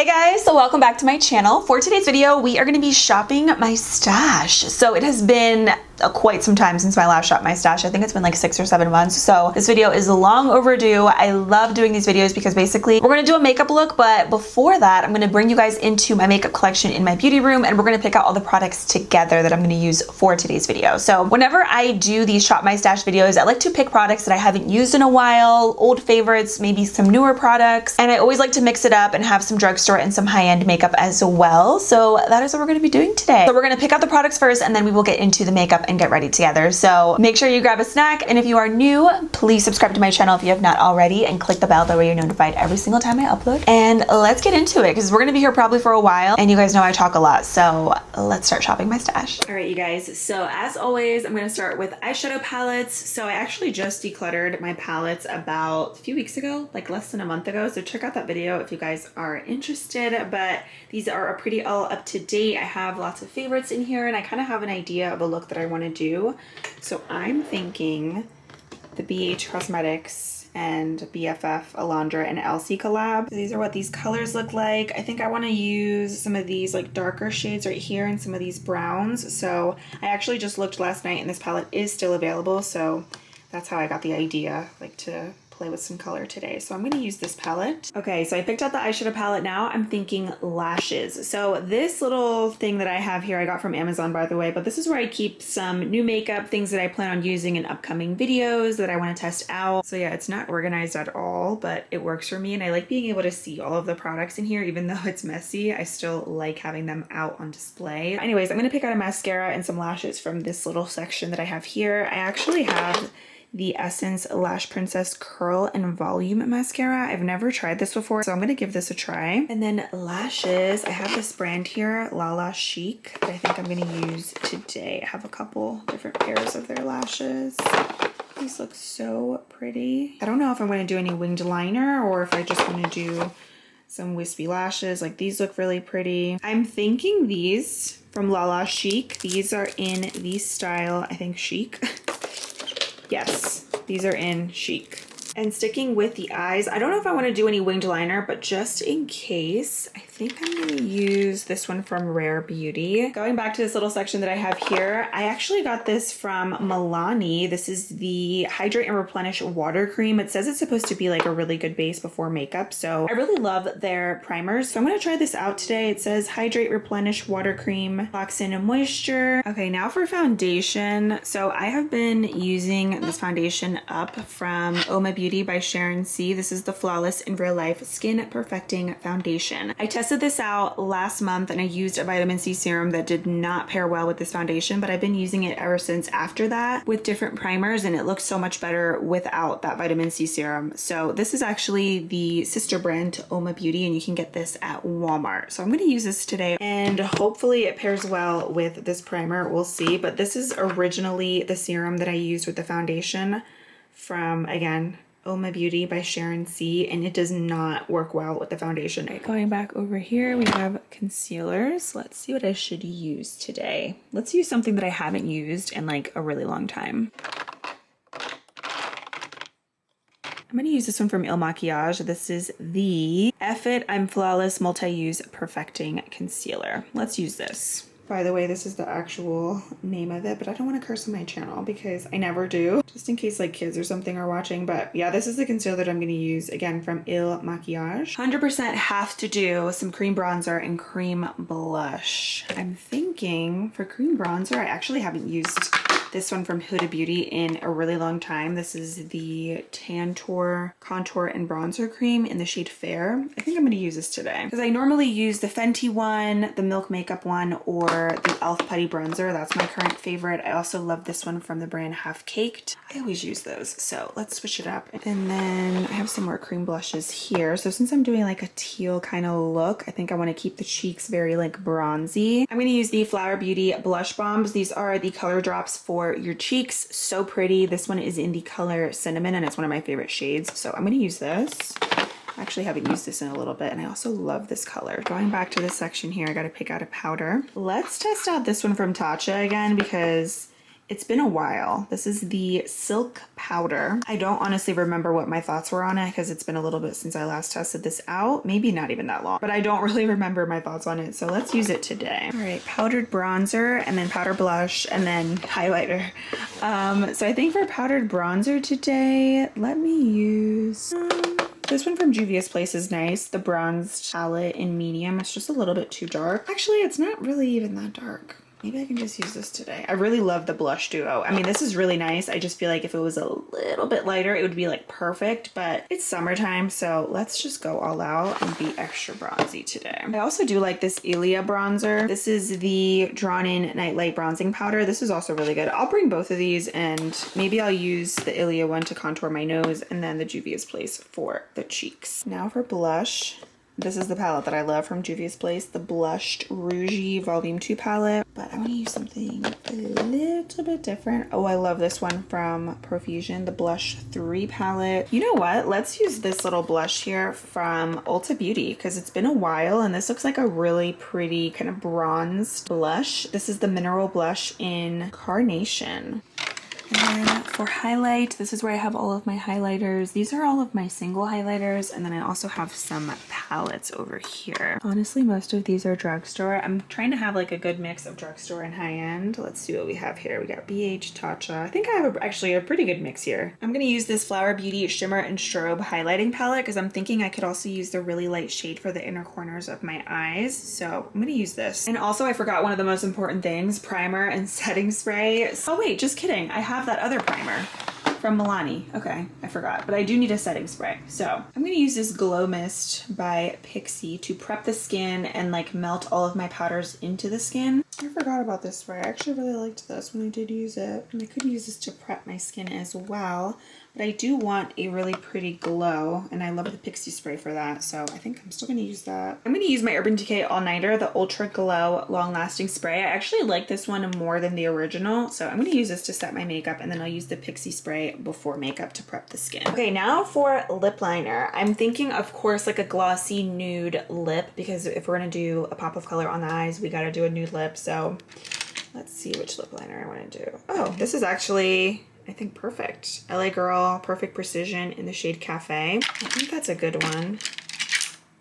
Hey guys, so welcome back to my channel. For today's video, we are going to be shopping my stash. So it has been quite some time since I last shopped my stash. I think it's been like 6 or 7 months. So this video is long overdue. I love doing these videos because basically we're going to do a makeup look, but before that, I'm going to bring you guys into my makeup collection in my beauty room, and we're going to pick out all the products together that I'm going to use for today's video. So whenever I do these shop my stash videos, I like to pick products that I haven't used in a while, old favorites, maybe some newer products, and I always like to mix it up and have some drugstore and some high-end makeup as well. So that is what we're going to be doing today. So we're going to pick out the products first, and then we will get into the makeup and get ready together. So make sure you grab a snack, and if you are new, please subscribe to my channel if you have not already, and click the bell that way you're notified every single time I upload. And let's get into it because we're going to be here probably for a while, and you guys know I talk a lot, so let's start shopping my stash. All right, you guys, so as always, I'm going to start with eyeshadow palettes. So I actually just decluttered my palettes about a few weeks ago, like less than a month ago, so check out that video if you guys are interested. But these are pretty all up to date. I have lots of favorites in here, and I kind of have an idea of a look that I want to do. So I'm thinking the BH Cosmetics and BFF Alondra and Elsie collab. These are what these colors look like. I think I want to use some of these like darker shades right here and some of these browns. So I actually just looked last night and this palette is still available. So that's how I got the idea, like to play with some color today. So I'm going to use this palette. Okay, so I picked out the eyeshadow palette. Now I'm thinking lashes. So this little thing that I have here, I got from Amazon, by the way, but this is where I keep some new makeup, things that I plan on using in upcoming videos that I want to test out. So yeah, it's not organized at all, but it works for me. And I like being able to see all of the products in here, even though it's messy. I still like having them out on display. Anyways, I'm going to pick out a mascara and some lashes from this little section that I have here. I actually have the Essence Lash Princess Curl and Volume Mascara. I've never tried this before, so I'm gonna give this a try. And then lashes, I have this brand here, La Chic, that I think I'm gonna use today. I have a couple different pairs of their lashes. These look so pretty. I don't know if I'm gonna do any winged liner or if I just wanna do some wispy lashes. Like, these look really pretty. I'm thinking these from La Chic. These are in the style, I think, Chic. Yes, these are in Chic. And sticking with the eyes, I don't know if I want to do any winged liner, but just in case, I think I'm going to use this one from Rare Beauty. Going back to this little section that I have here, I actually got this from Milani. This is the Hydrate and Replenish Water Cream. It says it's supposed to be like a really good base before makeup, so I really love their primers. So I'm going to try this out today. It says Hydrate, Replenish Water Cream, locks in moisture. Okay, now for foundation. So I have been using this foundation up from Oma Beauty by Sharon C. This is the Flawless in Real Life Skin Perfecting Foundation. I tested this out last month and I used a vitamin C serum that did not pair well with this foundation, but I've been using it ever since after that with different primers, and it looks so much better without that vitamin C serum. So this is actually the sister brand to Oma Beauty, and you can get this at Walmart. So I'm going to use this today, and hopefully it pairs well with this primer. We'll see, but this is originally the serum that I used with the foundation from, again, Oma Beauty by Sharon C, and it does not work well with the foundation. Right, going back over here, we have concealers. Let's see what I should use today. Let's use something that I haven't used in like a really long time. I'm going to use this one from Il Makiage. This is the Effit I'm Flawless Multi-Use Perfecting Concealer. Let's use this. By the way, this is the actual name of it, but I don't want to curse on my channel because I never do, just in case like kids or something are watching. But yeah, this is the concealer that I'm going to use, again, from Il Makiage. 100% have to do some cream bronzer and cream blush. I'm thinking for cream bronzer, I actually haven't used this one from Huda Beauty in a really long time. This is the Tantour Contour and Bronzer Cream in the shade Fair. I think I'm going to use this today because I normally use the Fenty one, the Milk Makeup one, or the e.l.f. Putty Bronzer. That's my current favorite. I also love this one from the brand Half Caked. I always use those, so let's switch it up. And then I have some more cream blushes here. So since I'm doing like a teal kind of look, I think I want to keep the cheeks very like bronzy. I'm going to use the Flower Beauty Blush Bombs. These are the color drops for your cheeks. So pretty. This one is in the color Cinnamon, and it's one of my favorite shades. So I'm going to use this. I actually haven't used this in a little bit, and I also love this color. Going back to this section here, I got to pick out a powder. Let's test out this one from Tatcha again because It's been a while. This is the Silk Powder. I don't honestly remember what my thoughts were on it because it's been a little bit since I last tested this out. Maybe not even that long, but I don't really remember my thoughts on it. So let's use it today. All right, powdered bronzer and then powder blush and then highlighter. So I think for powdered bronzer today, let me use this one from Juvia's Place is nice. The bronzed palette in medium. It's just a little bit too dark. Actually, it's not really even that dark. Maybe I can just use this today. I really love the blush duo. I mean, this is really nice. I just feel like if it was a little bit lighter, it would be like perfect, but it's summertime, so let's just go all out and be extra bronzy today. I also do like this Ilia bronzer. This is the Drawn In Nightlight Bronzing Powder. This is also really good. I'll bring both of these and maybe I'll use the Ilia one to contour my nose and then the Juvia's Place for the cheeks. Now for blush. This is the palette that I love from Juvia's Place, the Blushed Rouge Volume 2 palette. But I want to use something a little bit different. Oh, I love this one from Profusion, the Blush 3 palette. You know what? Let's use this little blush here from Ulta Beauty because it's been a while and this looks like a really pretty kind of bronzed blush. This is the Mineral Blush in Carnation. And then for highlight, this is where I have all of my highlighters. These are all of my single highlighters, and then I also have some palettes over here. Honestly, most of these are drugstore. I'm trying to have like a good mix of drugstore and high-end. Let's see what we have here. We got BH, Tatcha. I think I have actually a pretty good mix here. I'm gonna use this Flower Beauty Shimmer and Strobe highlighting palette because I'm thinking I could also use the really light shade for the inner corners of my eyes. So I'm gonna use this. And also I forgot one of the most important things, primer and setting spray. Oh wait, just kidding. I have that other primer from Milani. Okay, I forgot, but I do need a setting spray. So I'm gonna use this Glow Mist by Pixi to prep the skin and like melt all of my powders into the skin. I forgot about this spray. I actually really liked this when I did use it. And I could use this to prep my skin as well. But I do want a really pretty glow, and I love the Pixi spray for that, so I think I'm still gonna use that. I'm gonna use my Urban Decay All Nighter, the Ultra Glow Long Lasting Spray. I actually like this one more than the original, so I'm gonna use this to set my makeup, and then I'll use the Pixi spray before makeup to prep the skin. Okay, now for lip liner. I'm thinking, of course, like a glossy nude lip, because if we're gonna do a pop of color on the eyes, we gotta do a nude lip, so let's see which lip liner I wanna do. Oh, this is actually, I think, perfect. LA Girl Perfect Precision in the shade Cafe. I think that's a good one.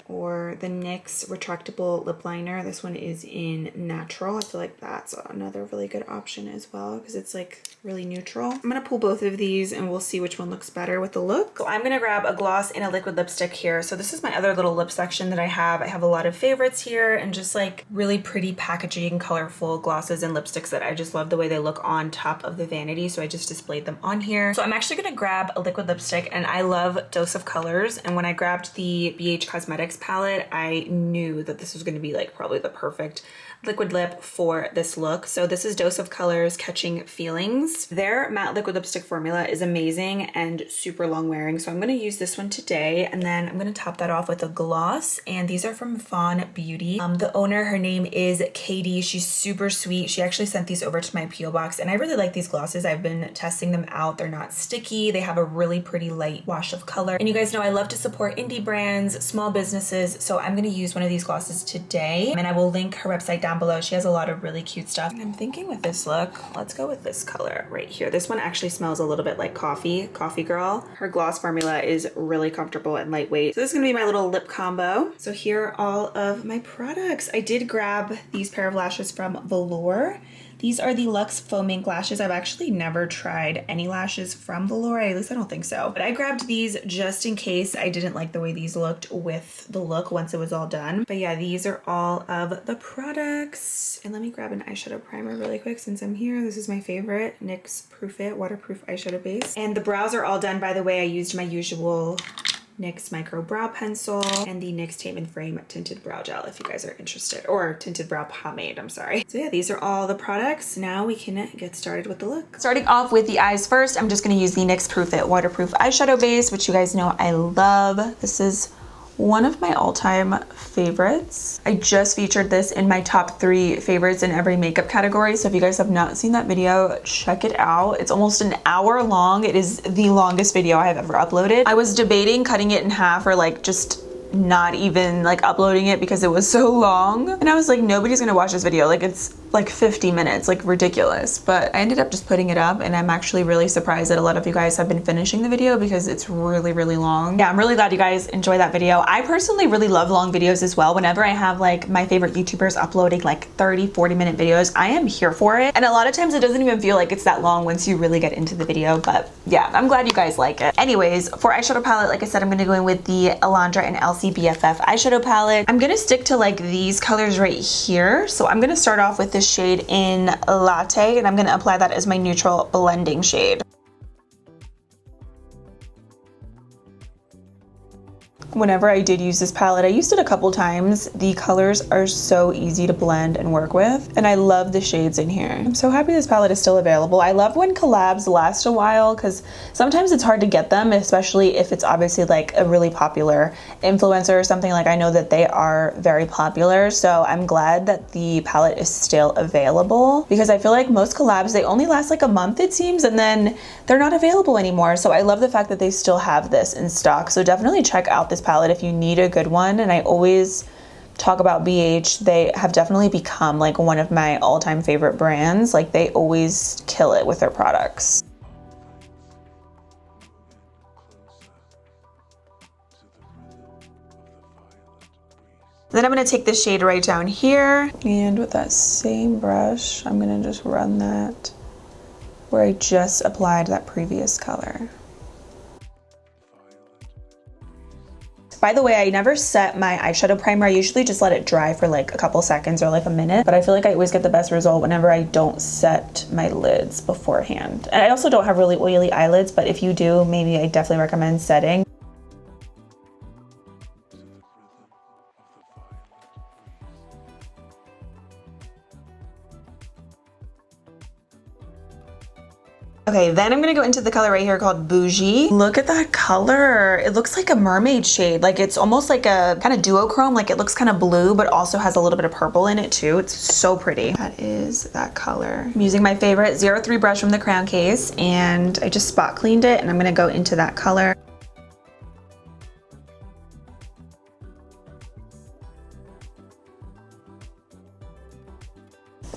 Or the NYX Retractable Lip Liner. This one is in Natural. I feel like that's another really good option as well because it's like really neutral. I'm gonna pull both of these and we'll see which one looks better with the look. So I'm gonna grab a gloss and a liquid lipstick here. So this is my other little lip section that I have. I have a lot of favorites here and just like really pretty packaging, colorful glosses and lipsticks that I just love the way they look on top of the vanity. So I just displayed them on here. So I'm actually gonna grab a liquid lipstick, and I love Dose of Colors. And when I grabbed the BH Cosmetics palette, I knew that this was going to be like probably the perfect liquid lip for this look. So this is Dose of Colors Catching Feelings. Their matte liquid lipstick formula is amazing and super long wearing. So I'm going to use this one today, and then I'm going to top that off with a gloss. And these are from Fawn Beauty. The owner, her name is Katie. She's super sweet. She actually sent these over to my P.O. box, and I really like these glosses. I've been testing them out. They're not sticky. They have a really pretty light wash of color. And you guys know I love to support indie brands, small businesses. So I'm going to use one of these glosses today, and I will link her website down below. She has a lot of really cute stuff. And I'm thinking with this look, let's go with this color right here. This one actually smells a little bit like Coffee Girl. Her gloss formula is really comfortable and lightweight. So this is gonna be my little lip combo. So here are all of my products. I did grab these pair of lashes from Velour. These are the Luxe Faux Mink lashes. I've actually never tried any lashes from Velour, at least I don't think so. But I grabbed these just in case I didn't like the way these looked with the look once it was all done. But yeah, these are all of the products. And let me grab an eyeshadow primer really quick since I'm here. This is my favorite, NYX Proof It Waterproof Eyeshadow Base. And the brows are all done, by the way. I used my usual NYX Micro Brow Pencil and the NYX Tame and Frame Tinted Brow Gel if you guys are interested, or Tinted Brow Pomade, I'm sorry. So yeah, these are all the products. Now we can get started with the look. Starting off with the eyes first, I'm just gonna use the NYX Proof It Waterproof Eyeshadow Base, which you guys know I love. This is one of my all-time favorites. I just featured this in my top 3 favorites in every makeup category. So if you guys have not seen that video, check it out. It's almost an hour long. It is the longest video I have ever uploaded. I was debating cutting it in half or like just not even like uploading it because it was so long. And I was like, nobody's gonna watch this video. Like it's like 50 minutes, like ridiculous. But I ended up just putting it up, and I'm actually really surprised that a lot of you guys have been finishing the video because it's really, really long. Yeah, I'm really glad you guys enjoy that video. I personally really love long videos as well. Whenever I have like my favorite YouTubers uploading like 30, 40-minute videos, I am here for it. And a lot of times it doesn't even feel like it's that long once you really get into the video. But yeah, I'm glad you guys like it. Anyways, for eyeshadow palette, like I said, I'm gonna go in with the Alondra and LC BFF eyeshadow palette. I'm gonna stick to like these colors right here. So I'm gonna start off with this shade in Latte, and I'm gonna apply that as my neutral blending shade. Whenever I did use this palette, I used it a couple times. The colors are so easy to blend and work with, and I love the shades in here. I'm so happy this palette is still available. I love when collabs last a while because sometimes it's hard to get them, especially if it's obviously like a really popular influencer or something. Like I know that they are very popular, so I'm glad that the palette is still available because I feel like most collabs, they only last like a month it seems, and then they're not available anymore. So I love the fact that they still have this in stock. So definitely check out this palette if you need a good one. And I always talk about BH. They have definitely become like one of my all-time favorite brands. Like they always kill it with their products. Then I'm gonna take this shade right down here, and with that same brush, I'm gonna just run that where I just applied that previous color. By the way, I never set my eyeshadow primer. I usually just let it dry for like a couple seconds or like a minute, but I feel like I always get the best result whenever I don't set my lids beforehand. And I also don't have really oily eyelids, but if you do, maybe I definitely recommend setting. Okay, then I'm gonna go into the color right here called Bougie. Look at that color. It looks like a mermaid shade. Like it's almost like a kind of duochrome. Like it looks kind of blue, but also has a little bit of purple in it too. It's so pretty. That is that color. I'm using my favorite 03 brush from the Crown Case, and I just spot cleaned it, and I'm gonna go into that color.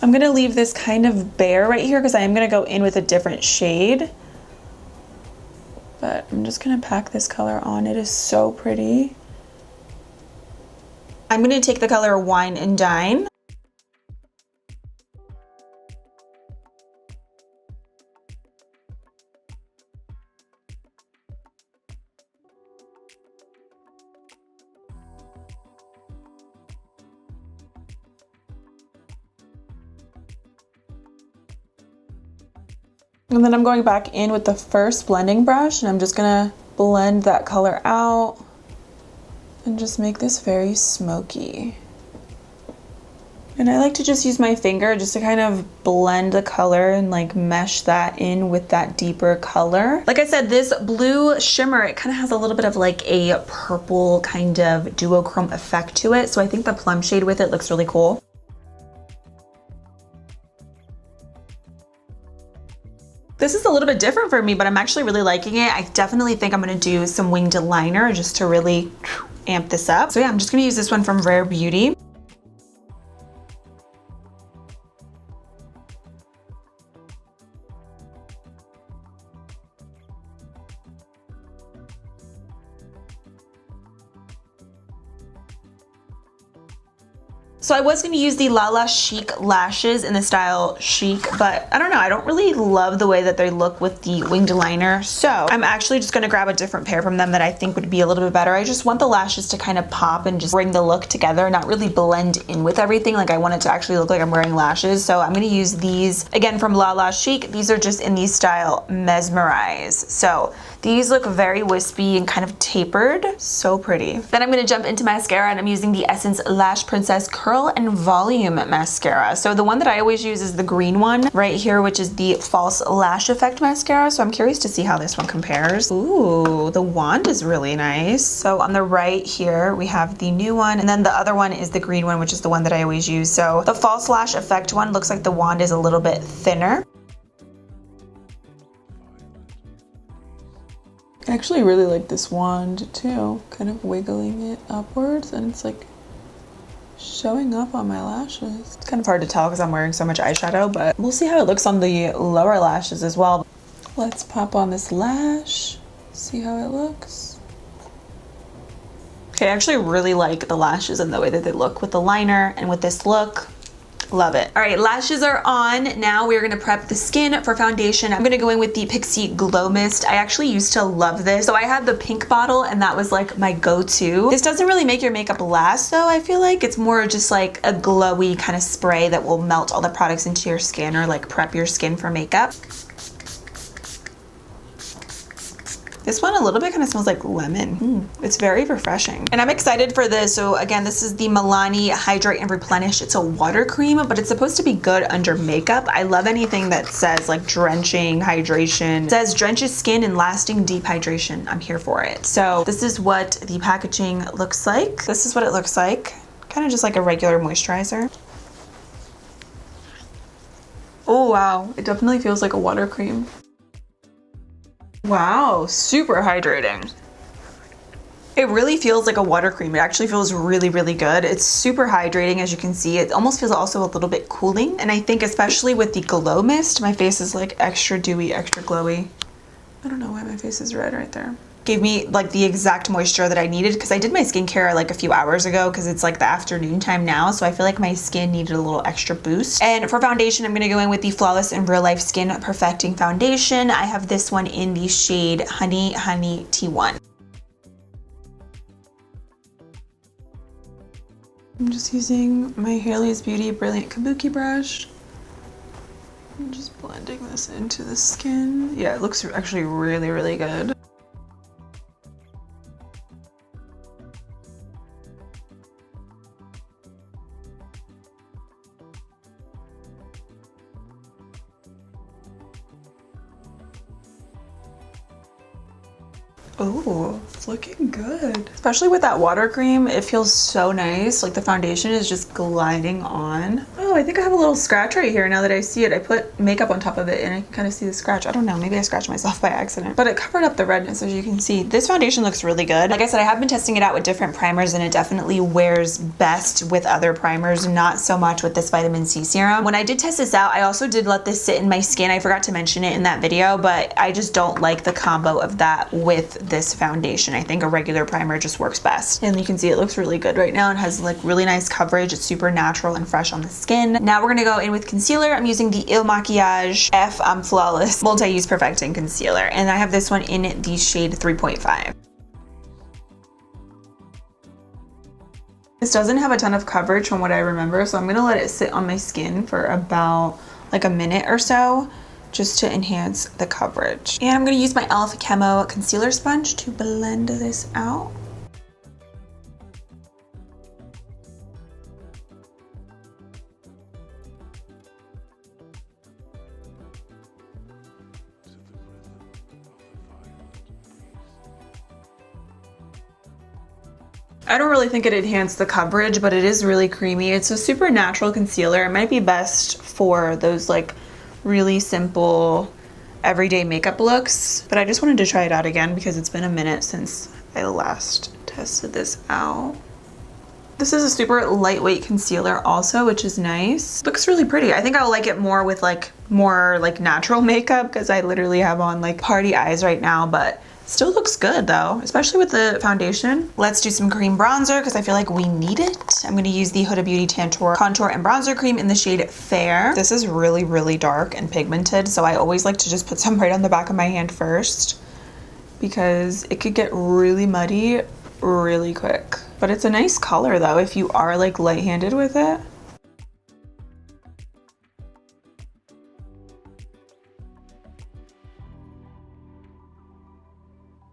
I'm gonna leave this kind of bare right here because I am gonna go in with a different shade. But I'm just gonna pack this color on. It is so pretty. I'm gonna take the color Wine and Dine. And then I'm going back in with the first blending brush, and I'm just gonna blend that color out and just make this very smoky. And I like to just use my finger just to kind of blend the color and like mesh that in with that deeper color. Like I said, this blue shimmer, it kind of has a little bit of like a purple kind of duochrome effect to it. So I think the plum shade with it looks really cool. This is a little bit different for me, but I'm actually really liking it. I definitely think I'm gonna do some winged liner just to really amp this up. So yeah, I'm just gonna use this one from Rare Beauty. So I was gonna use the Lala Chic lashes in the style Chic, but I don't know, I don't really love the way that they look with the winged liner. So I'm actually just gonna grab a different pair from them that I think would be a little bit better. I just want the lashes to kind of pop and just bring the look together, not really blend in with everything. Like I want it to actually look like I'm wearing lashes. So I'm gonna use these, again from Lala Chic. These are just in the style Mesmerize. So these look very wispy and kind of tapered. So pretty. Then I'm gonna jump into mascara, and I'm using the Essence Lash Princess Curl and Volume Mascara. So the one that I always use is the green one right here, which is the False Lash Effect Mascara. So I'm curious to see how this one compares. Ooh, the wand is really nice. So on the right here, we have the new one, and then the other one is the green one, which is the one that I always use. So the False Lash Effect one looks like the wand is a little bit thinner. I actually really like this wand too, kind of wiggling it upwards, and it's like showing up on my lashes. It's kind of hard to tell because I'm wearing so much eyeshadow, but we'll see how it looks on the lower lashes as well. Let's pop on this lash, see how it looks. Okay, I actually really like the lashes and the way that they look with the liner and with this look. Love it. All right, lashes are on. Now we're gonna prep the skin for foundation. I'm gonna go in with the Pixi Glow Mist. I actually used to love this. So I had the pink bottle and that was like my go-to. This doesn't really make your makeup last though. I feel like it's more just like a glowy kind of spray that will melt all the products into your skin or like prep your skin for makeup. This one a little bit kind of smells like lemon. It's very refreshing. And I'm excited for this. So again, this is the Milani Hydrate and Replenish. It's a water cream, but it's supposed to be good under makeup. I love anything that says like drenching, hydration. It says drenches skin and lasting deep hydration. I'm here for it. So this is what the packaging looks like. This is what it looks like. Kind of just like a regular moisturizer. Oh wow, it definitely feels like a water cream. Wow, super hydrating. It really feels like a water cream. It actually feels really, really good. It's super hydrating, as you can see. It almost feels also a little bit cooling. And I think especially with the Glow Mist, my face is like extra dewy, extra glowy. I don't know why my face is red right there. Gave me like the exact moisture that I needed because I did my skincare like a few hours ago because it's like the afternoon time now. So I feel like my skin needed a little extra boost. And for foundation, I'm gonna go in with the Flawless in Real Life Skin Perfecting Foundation. I have this one in the shade Honey T1. I'm just using my Hailey's Beauty Brilliant Kabuki brush. I'm just blending this into the skin. Yeah, it looks actually really, really good. Oh, it's looking good. Especially with that water cream, it feels so nice. Like the foundation is just gliding on. Oh, I think I have a little scratch right here now that I see it. I put makeup on top of it and I can kind of see the scratch. I don't know, maybe I scratched myself by accident, but it covered up the redness, as you can see. This foundation looks really good. Like I said, I have been testing it out with different primers and it definitely wears best with other primers, not so much with this vitamin C serum. When I did test this out, I also did let this sit in my skin. I forgot to mention it in that video, but I just don't like the combo of that with this foundation. I think a regular primer just works best. And you can see it looks really good right now. It has like really nice coverage. It's super natural and fresh on the skin. Now we're gonna go in with concealer. I'm using the Il Makiage F Flawless Multi-Use Perfecting Concealer. And I have this one in the shade 3.5. This doesn't have a ton of coverage from what I remember, so I'm gonna let it sit on my skin for about like a minute or so, just to enhance the coverage. And I'm gonna use my e.l.f. Camo concealer sponge to blend this out. I don't really think it enhanced the coverage, but it is really creamy. It's a super natural concealer. It might be best for those like really simple everyday makeup looks, but I just wanted to try it out again because it's been a minute since I last tested this out. This is a super lightweight concealer also, which is nice. Looks really pretty. I think I'll like it more with like more like natural makeup because I literally have on like party eyes right now, but still looks good though, especially with the foundation. Let's do some cream bronzer because I feel like we need it. I'm going to use the Huda Beauty Tantour Contour and Bronzer Cream in the shade Fair. This is really, really dark and pigmented, so I always like to just put some right on the back of my hand first because it could get really muddy really quick. But it's a nice color though if you are like light-handed with it.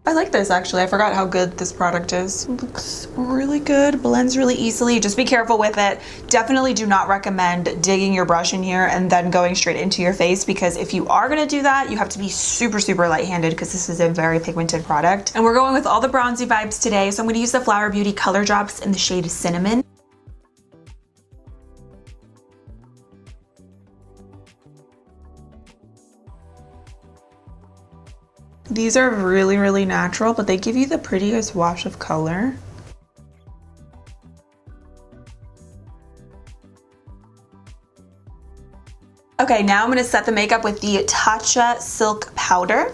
I like this actually. I forgot how good this product is. It looks really good, blends really easily. Just be careful with it. Definitely do not recommend digging your brush in here and then going straight into your face, because if you are gonna do that, you have to be super, super light-handed because this is a very pigmented product. And we're going with all the bronzy vibes today. So I'm gonna use the Flower Beauty Color Drops in the shade Cinnamon. These are really, really natural, but they give you the prettiest wash of color. Okay, now I'm gonna set the makeup with the Tatcha Silk Powder.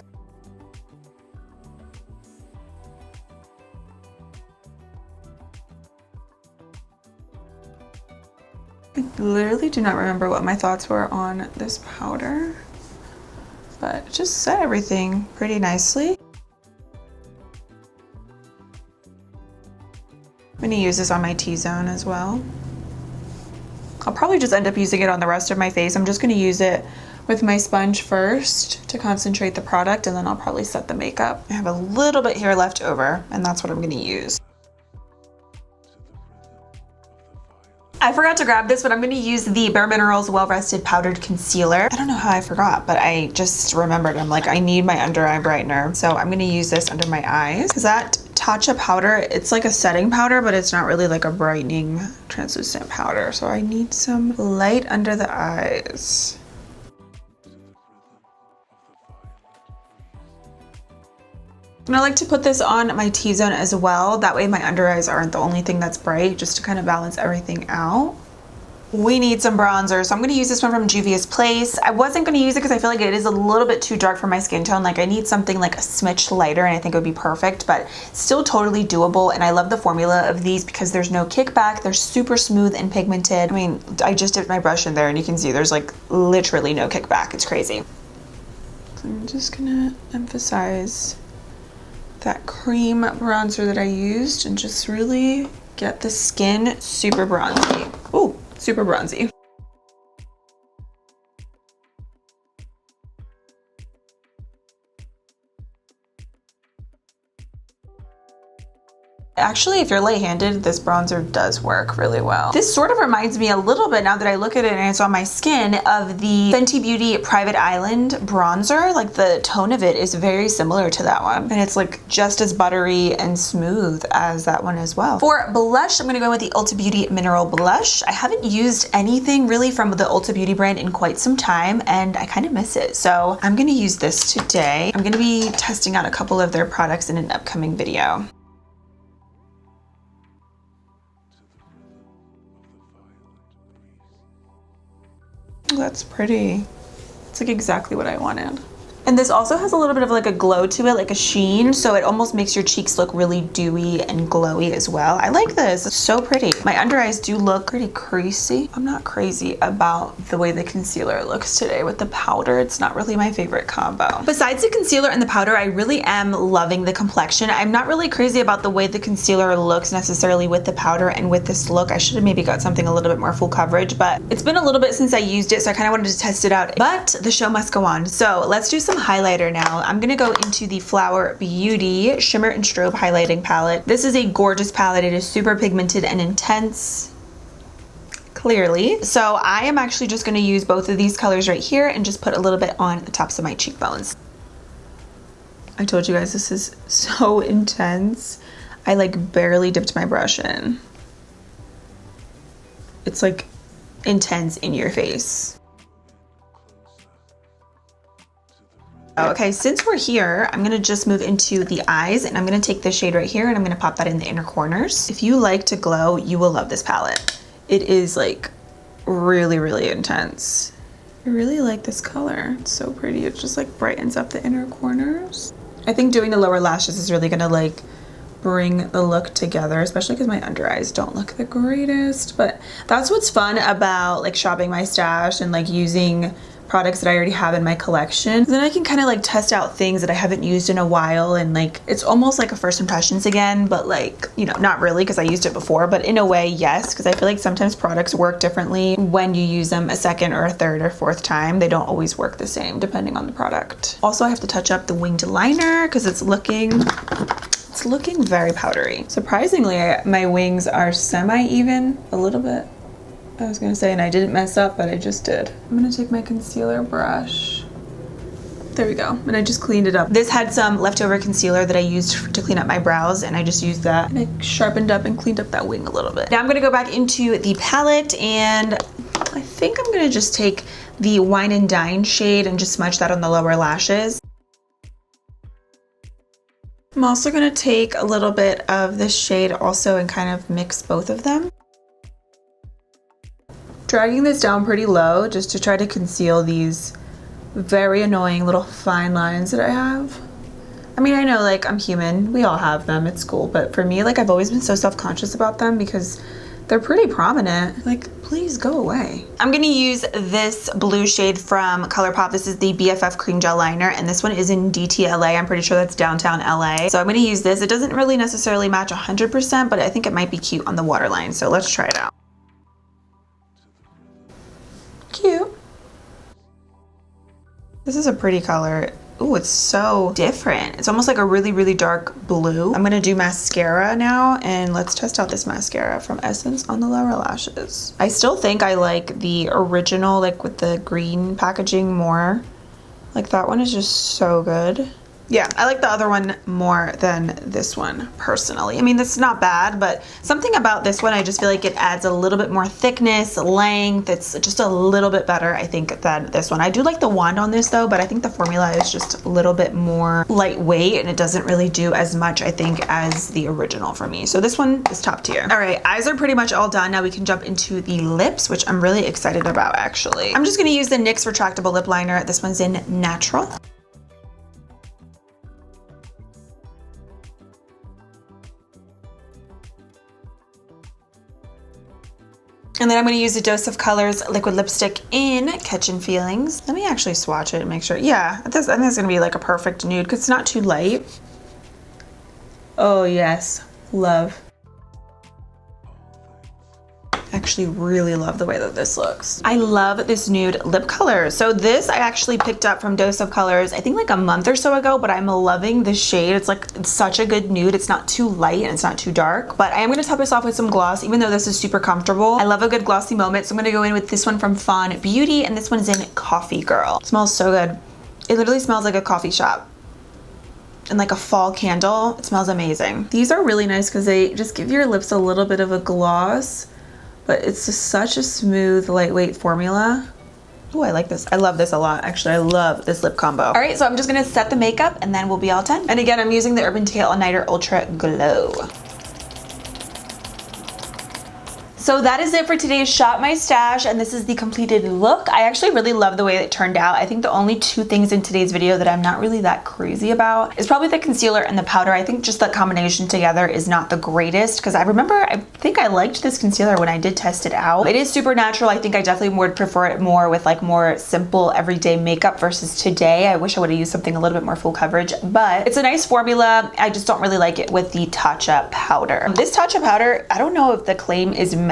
I literally do not remember what my thoughts were on this powder, but it just set everything pretty nicely. I'm gonna use this on my T-zone as well. I'll probably just end up using it on the rest of my face. I'm just gonna use it with my sponge first to concentrate the product, and then I'll probably set the makeup. I have a little bit here left over, and that's what I'm gonna use. I forgot to grab this, but I'm gonna use the Bare Minerals Well Rested Powdered Concealer. I don't know how I forgot, but I just remembered. I'm like, I need my under eye brightener. So I'm gonna use this under my eyes. Because that Tatcha powder, it's like a setting powder, but it's not really like a brightening translucent powder. So I need some light under the eyes. And I like to put this on my T-zone as well. That way my under eyes aren't the only thing that's bright, just to kind of balance everything out. We need some bronzer, so I'm gonna use this one from Juvia's Place. I wasn't gonna use it because I feel like it is a little bit too dark for my skin tone. Like I need something like a smidge lighter, and I think it would be perfect, but still totally doable. And I love the formula of these because there's no kickback. They're super smooth and pigmented. I mean, I just dipped my brush in there and you can see there's like literally no kickback. It's crazy. So I'm just gonna emphasize that cream bronzer that I used and just really get the skin super bronzy. Ooh, super bronzy. Actually, if you're light-handed, this bronzer does work really well. This sort of reminds me a little bit, now that I look at it and it's on my skin, of the Fenty Beauty Private Island bronzer. Like the tone of it is very similar to that one. And it's like just as buttery and smooth as that one as well. For blush, I'm gonna go with the Ulta Beauty Mineral Blush. I haven't used anything really from the Ulta Beauty brand in quite some time, and I kind of miss it. So I'm gonna use this today. I'm gonna be testing out a couple of their products in an upcoming video. That's pretty. It's like exactly what I wanted. And this also has a little bit of like a glow to it, like a sheen, so it almost makes your cheeks look really dewy and glowy as well. I like this. It's so pretty. My under eyes do look pretty creasy. I'm not crazy about the way the concealer looks today with the powder. It's not really my favorite combo. Besides the concealer and the powder, I really am loving the complexion. I'm not really crazy about the way the concealer looks necessarily with the powder and with this look. I should have maybe got something a little bit more full coverage, but it's been a little bit since I used it, so I kind of wanted to test it out. But the show must go on. So let's do some highlighter now. I'm gonna go into the Flower Beauty Shimmer and Strobe Highlighting Palette. This is a gorgeous palette. It is super pigmented and intense, clearly. So I am actually just gonna use both of these colors right here and just put a little bit on the tops of my cheekbones. I told you guys this is so intense. I like barely dipped my brush in. It's like intense in your face. Okay, since we're here, I'm gonna just move into the eyes, and I'm gonna take this shade right here and I'm gonna pop that in the inner corners. If you like to glow, you will love this palette. It is like really, really intense. I really like this color. It's so pretty. It just like brightens up the inner corners. I think doing the lower lashes is really gonna like bring the look together, especially because my under eyes don't look the greatest. But that's what's fun about like shopping my stash and like using products that I already have in my collection. Then I can kind of like test out things that I haven't used in a while, and like it's almost like a first impressions again, but like, you know, not really because I used it before, but in a way, yes, because I feel like sometimes products work differently when you use them a second or a third or fourth time. They don't always work the same depending on the product. Also, I have to touch up the winged liner because it's looking very powdery. Surprisingly, my wings are semi-even a little bit. I was gonna say, and I didn't mess up, but I just did. I'm gonna take my concealer brush. There we go. And I just cleaned it up. This had some leftover concealer that I used to clean up my brows, and I just used that and I sharpened up and cleaned up that wing a little bit. Now I'm gonna go back into the palette, and I think I'm gonna just take the Wine and Dine shade and just smudge that on the lower lashes. I'm also gonna take a little bit of this shade also and kind of mix both of them. Dragging this down pretty low just to try to conceal these very annoying little fine lines that I have. I mean, I know, like, I'm human, we all have them, it's cool, but for me, like, I've always been so self-conscious about them because they're pretty prominent. Like, please go away. I'm gonna use this blue shade from ColourPop. This is the BFF Cream Gel Liner, and this one is in DTLA. I'm pretty sure that's downtown LA. So I'm gonna use this. It doesn't really necessarily match 100%, but I think it might be cute on the waterline, so let's try it out. Cute. This is a pretty color. Ooh, it's so different. It's almost like a really, really dark blue. I'm gonna do mascara now, and let's test out this mascara from Essence on the lower lashes. I still think I like the original, like with the green packaging more. Like, that one is just so good. Yeah, I like the other one more than this one, personally. I mean, it's not bad, but something about this one, I just feel like it adds a little bit more thickness, length. It's just a little bit better, I think, than this one. I do like the wand on this, though, but I think the formula is just a little bit more lightweight, and it doesn't really do as much, I think, as the original for me. So this one is top tier. All right, eyes are pretty much all done. Now we can jump into the lips, which I'm really excited about, actually. I'm just gonna use the NYX Retractable Lip Liner. This one's in Natural. And then I'm going to use a Dose of Colors liquid lipstick in Catchin' Feelings. Let me actually swatch it and make sure. Yeah, I think it's going to be like a perfect nude because it's not too light. Oh yes, love. Actually really love the way that this looks. I love this nude lip color. So this I actually picked up from Dose of Colors, I think like a month or so ago, but I'm loving the shade. It's like, it's such a good nude. It's not too light and it's not too dark, but I am gonna top this off with some gloss, even though this is super comfortable. I love a good glossy moment. So I'm gonna go in with this one from Fawn Beauty, and this one's in Coffee Girl. It smells so good. It literally smells like a coffee shop. And like a fall candle. It smells amazing. These are really nice because they just give your lips a little bit of a gloss, but it's just such a smooth, lightweight formula. Oh, I like this. I love this a lot. Actually, I love this lip combo. All right, so I'm just gonna set the makeup and then we'll be all done. And again, I'm using the Urban Decay All Nighter Ultra Glow. So that is it for today's Shop My Stash, and this is the completed look. I actually really love the way it turned out. I think the only two things in today's video that I'm not really that crazy about is probably the concealer and the powder. I think just that combination together is not the greatest, because I remember, I think I liked this concealer when I did test it out. It is super natural. I think I definitely would prefer it more with like more simple everyday makeup versus today. I wish I would have used something a little bit more full coverage, but it's a nice formula. I just don't really like it with the Tatcha powder. This Tatcha powder, I don't know if the claim is matte.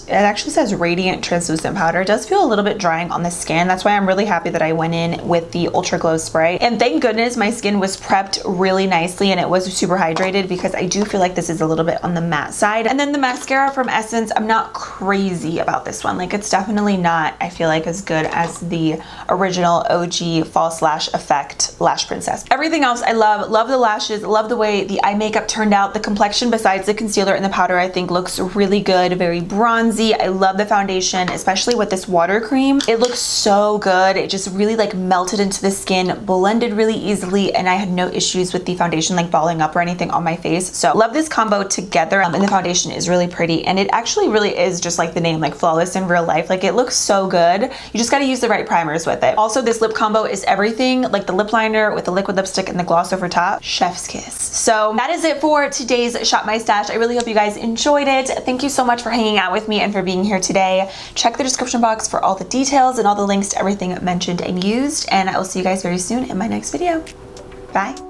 It actually says radiant translucent powder. It does feel a little bit drying on the skin. That's why I'm really happy that I went in with the Ultra Glow spray. And thank goodness my skin was prepped really nicely and it was super hydrated, because I do feel like this is a little bit on the matte side. And then the mascara from Essence, I'm not crazy about this one. Like, it's definitely not, I feel like, as good as the original OG False Lash Effect Lash Princess. Everything else I love. Love the lashes, love the way the eye makeup turned out. The complexion, besides the concealer and the powder, I think looks really good, very bronzy. I love the foundation, especially with this water cream. It looks so good. It just really like melted into the skin, blended really easily, and I had no issues with the foundation like balling up or anything on my face. So love this combo together, and the foundation is really pretty, and it actually really is just like the name, like flawless in real life. Like, it looks so good. You just got to use the right primers with it. Also, this lip combo is everything, like the lip liner with the liquid lipstick and the gloss over top. Chef's kiss. So that is it for today's Shop My Stash. I really hope you guys enjoyed it. Thank you so much for hanging out with me and for being here today. Check the description box for all the details and all the links to everything mentioned and used, and I will see you guys very soon in my next video. Bye.